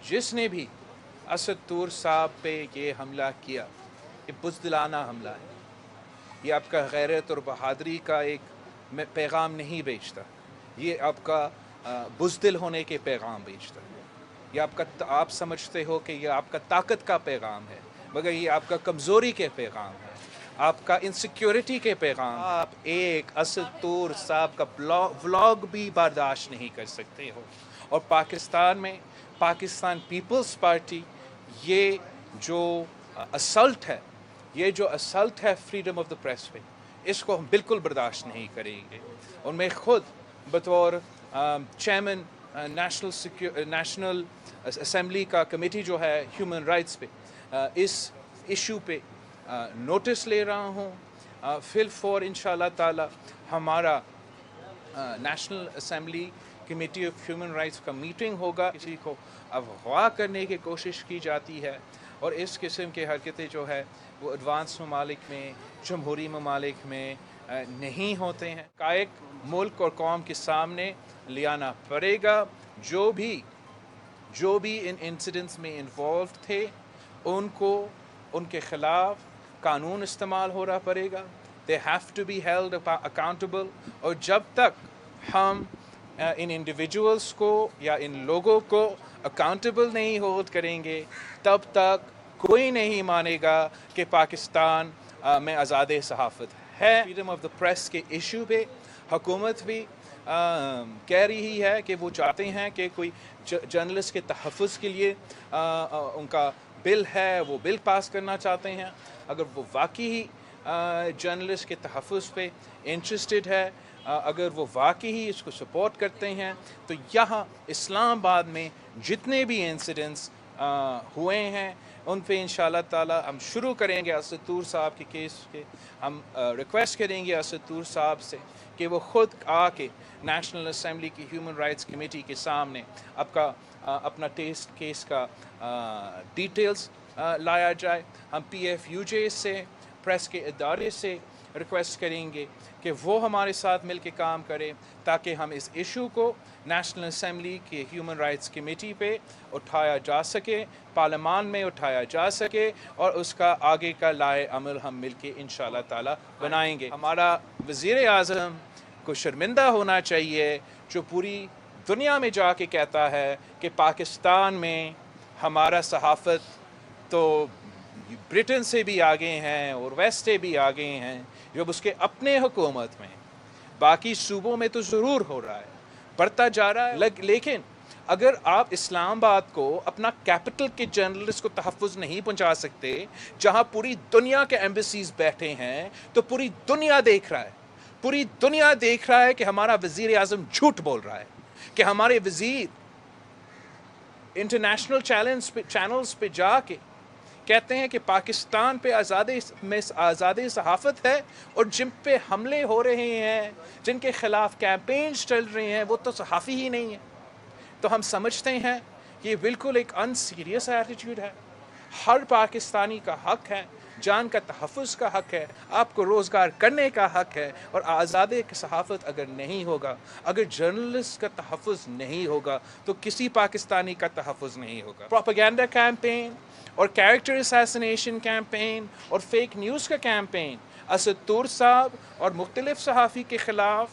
जिसने भी असद तूर साहब पे ये हमला किया, ये बुज़दिलाना हमला है। ये आपका गैरत और बहादुरी का एक पैगाम नहीं बेचता, ये आपका बुज़दिल होने के पैगाम बेचता है। ये आप समझते हो कि ये आपका ताकत का पैगाम है, मगर ये आपका कमज़ोरी के पैगाम है, आपका इनसिक्योरिटी के पैगाम। आप एक असद तूर साहब का व्लॉग भी बर्दाश्त नहीं कर सकते हो। और पाकिस्तान में पाकिस्तान पीपल्स पार्टी ये जो असल्ट है, ये जो असल्ट है फ्रीडम ऑफ द प्रेस पे, इसको हम बिल्कुल बर्दाश्त नहीं करेंगे। और मैं ख़ुद बतौर चेयरमैन नेशनल असेंबली का कमेटी जो है ह्यूमन राइट्स पे, इस इशू पे नोटिस ले रहा हूँ। फिल फॉर इंशाल्लाह ताला हमारा national assembly committee of human rights का मीटिंग होगा। किसी को अगवा करने की कोशिश की जाती है और इस किस्म की हरकतें जो है वो एडवांस ममालिक में, जमहूरी ममालिक में नहीं होते हैं। कायक मुल्क और कौम के सामने लियाना पड़ेगा। जो भी इन इंसिडेंट्स में इन्वॉल्व थे उनको उनके ख़िलाफ़ कानून इस्तेमाल हो रहा पड़ेगा। They have to be held accountable. और जब तक हम इन इंडिविजुअल्स को या इन लोगों को अकाउंटेबल नहीं होल्ड करेंगे, तब तक कोई नहीं मानेगा कि पाकिस्तान में आज़ाद सहाफ़त है। फ्रीडम ऑफ द प्रेस के इशू पे हुकूमत भी कह रही है कि वो चाहते हैं कि कोई जर्नलिस्ट के तहफ़्फ़ुज़ के लिए उनका बिल है, वो बिल पास करना चाहते हैं। अगर वो वाकई जर्नलिस्ट के तहफ़्फ़ुज़ पे इंटरेस्टेड है, अगर वो वाकई इसको सपोर्ट करते हैं, तो यहाँ इस्लामाबाद में जितने भी इंसिडेंट्स हुए हैं उन पे इंशाल्लाह ताला हम शुरू करेंगे। असद तूर साहब के केस के हम रिक्वेस्ट करेंगे असद तूर साहब से कि वो ख़ुद आके नेशनल असेंबली की ह्यूमन राइट्स कमेटी के सामने अपना टेस्ट केस का डिटेल्स लाया जाए। हम PFUJ से, प्रेस के इदारे से रिक्वेस्ट करेंगे कि वो हमारे साथ मिल के काम करें ताकि हम इस इशू को नेशनल असेंबली के ह्यूमन राइट्स कमेटी पे उठाया जा सके, पार्लियामान में उठाया जा सके और उसका आगे का लाए अमल हम मिल के इंशाल्लाह ताला बनाएंगे। हमारा वज़ीर आज़म को शर्मिंदा होना चाहिए जो पूरी दुनिया में जाके कहता है कि पाकिस्तान में हमारा सहाफ़त तो ब्रिटेन से भी आगे हैं और वेस्ट से भी आगे हैं। जब उसके अपने हुकूमत में बाकी सूबों में तो ज़रूर हो रहा है, बढ़ता जा रहा है। लेकिन अगर आप इस्लामाबाद को अपना कैपिटल के जर्नलिस्ट को तहफ़्फ़ुज़ नहीं पहुंचा सकते, जहां पूरी दुनिया के एम्बेसीज बैठे हैं, तो पूरी दुनिया देख रहा है, पूरी दुनिया देख रहा है कि हमारा वज़ीर आज़म झूठ बोल रहा है, कि हमारे वज़ीर इंटरनेशनल चैनल्स पे जाके कहते हैं कि पाकिस्तान पे आज़ादी सहाफ़त है और जिन पे हमले हो रहे हैं, जिनके ख़िलाफ़ कैंपेन्स चल रहे हैं, वो तो सहाफ़ी ही नहीं है। तो हम समझते हैं ये बिल्कुल एक अनसीरियस एटीट्यूड है। हर पाकिस्तानी का हक़ है, जान का तहफ़्फ़ुज़ का हक़ है, आपको रोज़गार करने का हक़ है। और आज़ादी सहाफ़त अगर नहीं होगा, अगर जर्नलिस्ट का तहफ़्फ़ुज़ नहीं होगा, तो किसी पाकिस्तानी का तहफ़्फ़ुज़ नहीं होगा। प्रोपेगेंडा कैंपेन और कैरेक्टर असैसिनेशन कैंपेन और फेक न्यूज़ का कैंपेन असद तूर साहब और मुख्तलिफ सहाफ़ी के ख़िलाफ़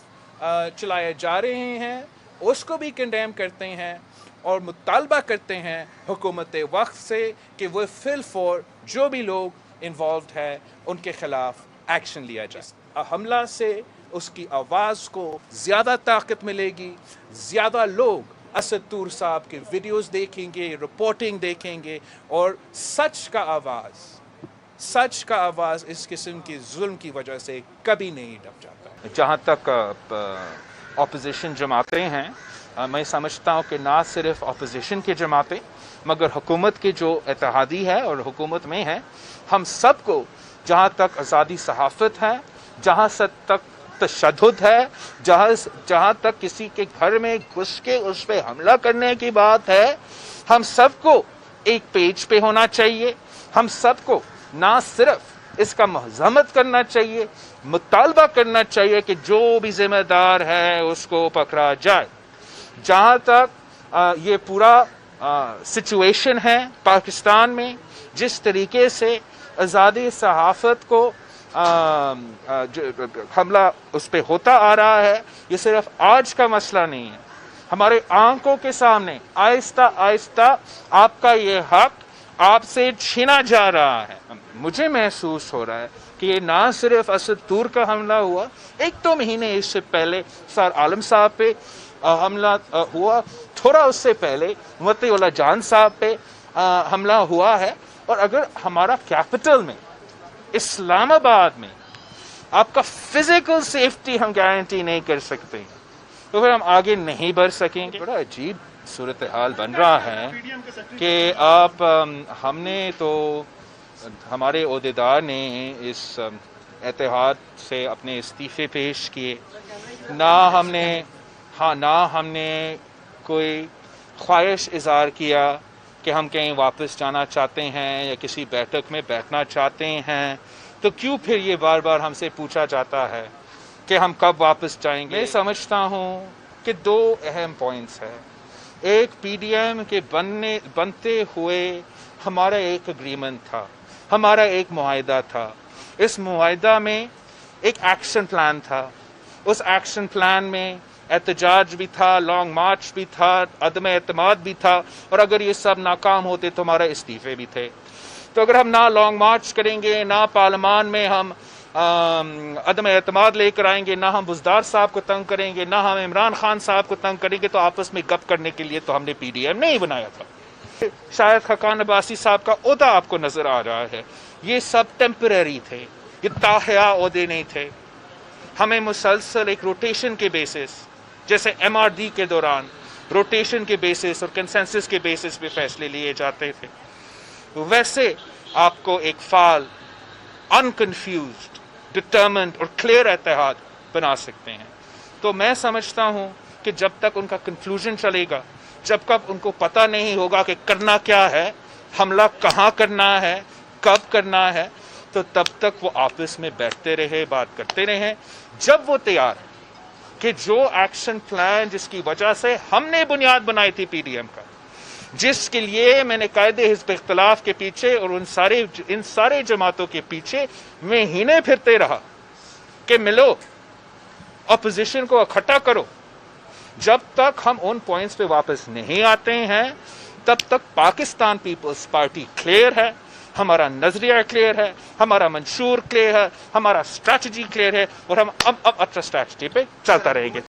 चलाए जा रहे हैं, उसको भी कंडेम करते हैं और मुतालबा करते हैं हुकूमत वक्त से कि वो फिल फॉर जो भी लोग इन्वॉल्व है उनके ख़िलाफ़ एक्शन लिया जाए। हमला से उसकी आवाज़ को ज़्यादा ताकत मिलेगी, ज़्यादा लोग असद तूर साहब के वीडियोस देखेंगे, रिपोर्टिंग देखेंगे और सच का आवाज़ इस किस्म की जुल्म की वजह से कभी नहीं दब जाता। जहाँ तक अपोजिशन जमातें हैं, मैं समझता हूँ कि ना सिर्फ अपोजिशन की जमातें मगर हुकूमत की जो इत्तेहादी है और हुकूमत में है, हम सबको जहाँ तक आज़ादी सहाफ़त है, जहाँ तक तशद्दुद है, जहाँ तक किसी के घर में घुस के उस पर हमला करने की बात है, हम सबको एक पेज पे होना चाहिए। हम सबको ना सिर्फ इसका मज़म्मत करना चाहिए, मुतालबा करना चाहिए कि जो भी जिम्मेदार है उसको पकड़ा जाए। जहाँ तक ये पूरा سچویشن ہے پاکستان میں، جس طریقے سے آزادی صحافت کو حملہ اس پہ ہوتا آ رہا ہے، یہ صرف آج کا مسئلہ نہیں ہے، ہمارے آنکھوں کے سامنے آہستہ آہستہ آپ کا یہ حق آپ سے چھینا جا رہا ہے۔ مجھے محسوس ہو رہا ہے کہ یہ نہ صرف اسد طور کا حملہ ہوا، 1-2 مہینے اس سے پہلے سر عالم صاحب پہ حملہ ہوا، تھوڑا اس سے پہلے مفتی اللہ جان صاحب پہ حملہ ہوا ہے، اور اگر ہمارا کیپٹل میں اسلام آباد میں آپ کا فزیکل سیفٹی ہم گارنٹی نہیں کر سکتے تو پھر ہم آگے نہیں بڑھ سکیں گے۔ بڑا عجیب صورتحال بن رہا ہے کہ ہم نے تو ہمارے عہدیدار نے اس اتحاد سے اپنے استعفے پیش کیے، نہ ہم نے کوئی خواہش اظہار کیا کہ ہم کہیں واپس جانا چاہتے ہیں یا کسی بیٹھک میں بیٹھنا چاہتے ہیں، تو کیوں پھر یہ بار بار ہم سے پوچھا جاتا ہے کہ ہم کب واپس جائیں گے؟ میں سمجھتا ہوں کہ 2 اہم پوائنٹس ہیں۔ ایک پی ڈی ایم کے بنتے ہوئے ہمارا ایک اگریمنٹ تھا، ہمارا ایک معاہدہ تھا، اس معاہدہ میں ایک ایکشن پلان تھا، اس ایکشن پلان میں احتجاج بھی تھا، لانگ مارچ بھی تھا، عدم اعتماد بھی تھا، اور اگر یہ سب ناکام ہوتے تو ہمارے استعفے بھی تھے۔ تو اگر ہم نہ لانگ مارچ کریں گے، نہ پارلیمان میں ہم عدم اعتماد لے کر آئیں گے، نہ ہم بزدار صاحب کو تنگ کریں گے، نہ ہم عمران خان صاحب کو تنگ کریں گے، تو آپس میں گپ کرنے کے لیے تو ہم نے پی ڈی ایم نہیں بنایا تھا۔ شاید خاقان عباسی صاحب کا عہدہ آپ کو نظر آ رہا ہے، یہ سب ٹیمپرری تھے، یہ تاحیہ عہدے نہیں تھے۔ ہمیں مسلسل ایک روٹیشن کے بیسس، جیسے ایم آر ڈی کے دوران روٹیشن کے بیسس اور کنسنسس کے بیسس پہ فیصلے لیے جاتے تھے، ویسے آپ کو ایک فعال، انکنفیوزڈ، ڈٹرمنڈ اور کلیئر اتحاد بنا سکتے ہیں۔ تو میں سمجھتا ہوں کہ جب تک ان کا کنفیوژن چلے گا، جب تک ان کو پتہ نہیں ہوگا کہ کرنا کیا ہے، حملہ کہاں کرنا ہے، کب کرنا ہے، تو تب تک وہ آپس میں بیٹھتے رہے، بات کرتے رہے۔ جب وہ تیار ہے کہ جو ایکشن پلان جس کی وجہ سے ہم نے بنیاد بنائی تھی پی ڈی ایم کا، جس کے لیے میں نے قائد حزب اختلاف کے پیچھے اور ان سارے جماعتوں کے پیچھے میں ہینے پھرتے رہا کہ ملو، اپوزیشن کو اکٹھا کرو، جب تک ہم ان پوائنٹس پہ واپس نہیں آتے ہیں تب تک پاکستان پیپلز پارٹی کلیئر ہے، ہمارا نظریہ کلیئر ہے، ہمارا منشور کلیئر ہے، ہمارا اسٹریٹجی کلیئر ہے، اور ہم اب اسٹریٹجی پہ چلتا رہیں گے۔